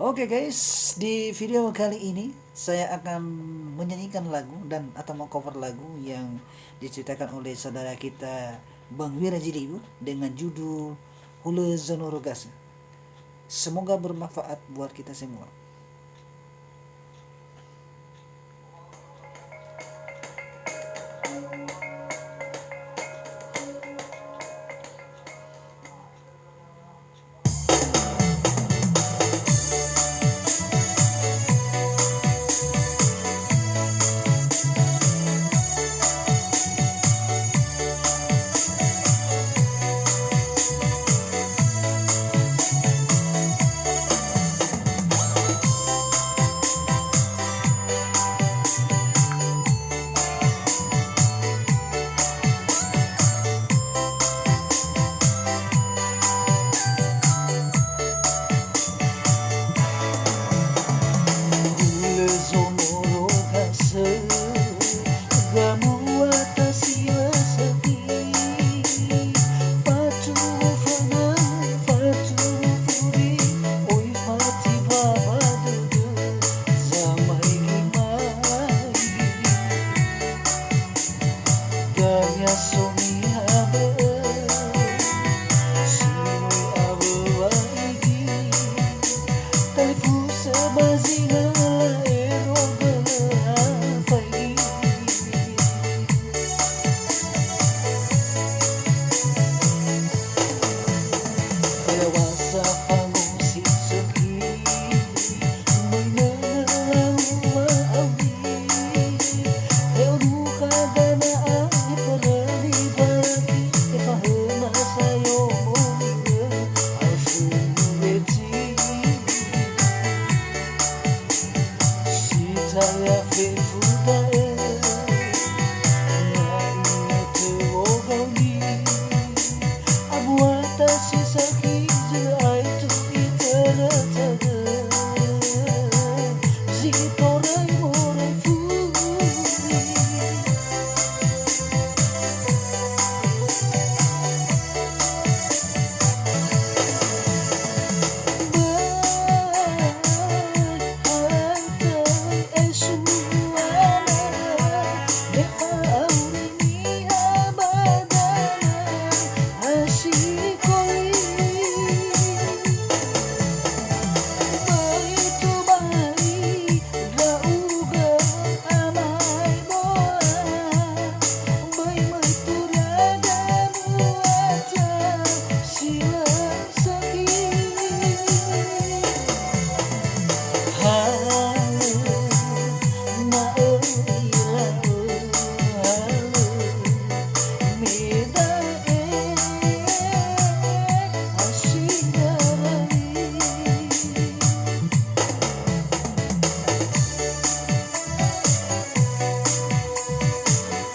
Oke guys, di video kali ini saya akan menyanyikan lagu dan atau cover lagu yang diceritakan oleh saudara kita Bang Wirajidibu dengan judul Hule Zonorogasa. Semoga bermanfaat buat kita semua. Hule Zonorogasa, gamu atasi asati, fatu fana, fatu furi, oi fati babadu, zamai limai, gaya somi habe, simoi abe waigi, talifu sebazina erogala fai. Dewasa panggung sisuki, mengenal maawi, eu nunca gana ai perani bagi, epahena sayo mominga, afu beti. Sitaya fefuda na inete ogauni, abuata sisaki ai tu iterata, zitorai morai furi.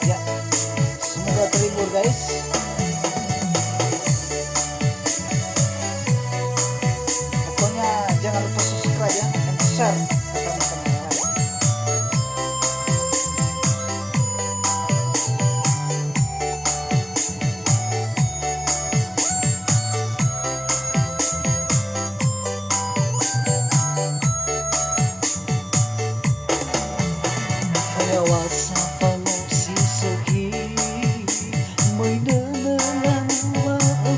Ya, semoga terhibur guys. Pokoknya jangan lupa subscribe ya dan share ke teman-teman yang lain. Dewasa panggung sisuki, mengenal maawi,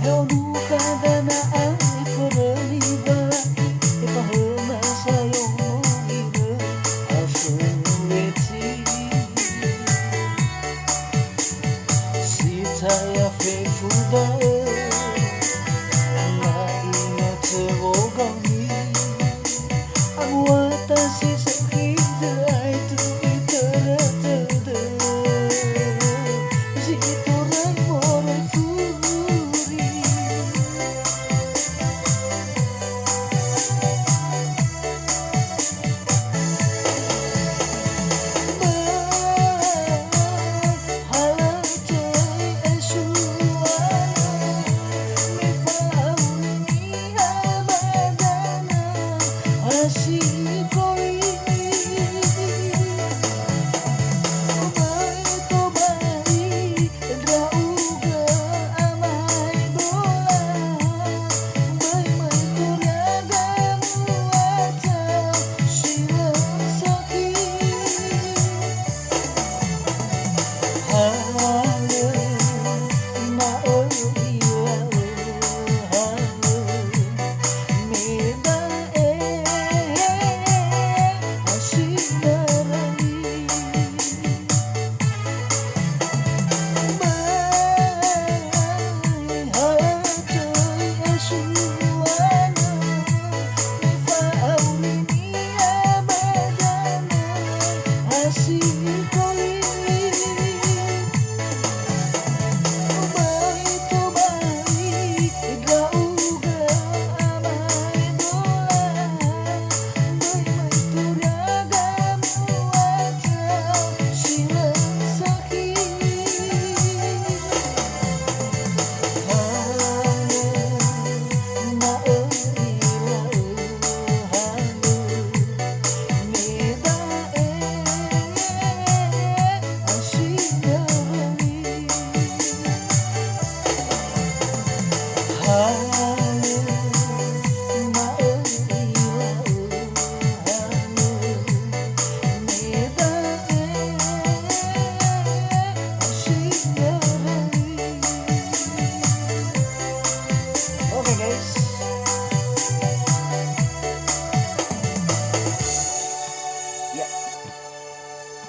eu nunca gana ai perani bagi,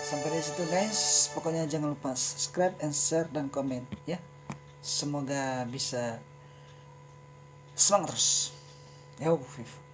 Sampai di situ guys, pokoknya jangan lupa subscribe and share dan komen ya. Semoga bisa semangat terus. Yo, Viv.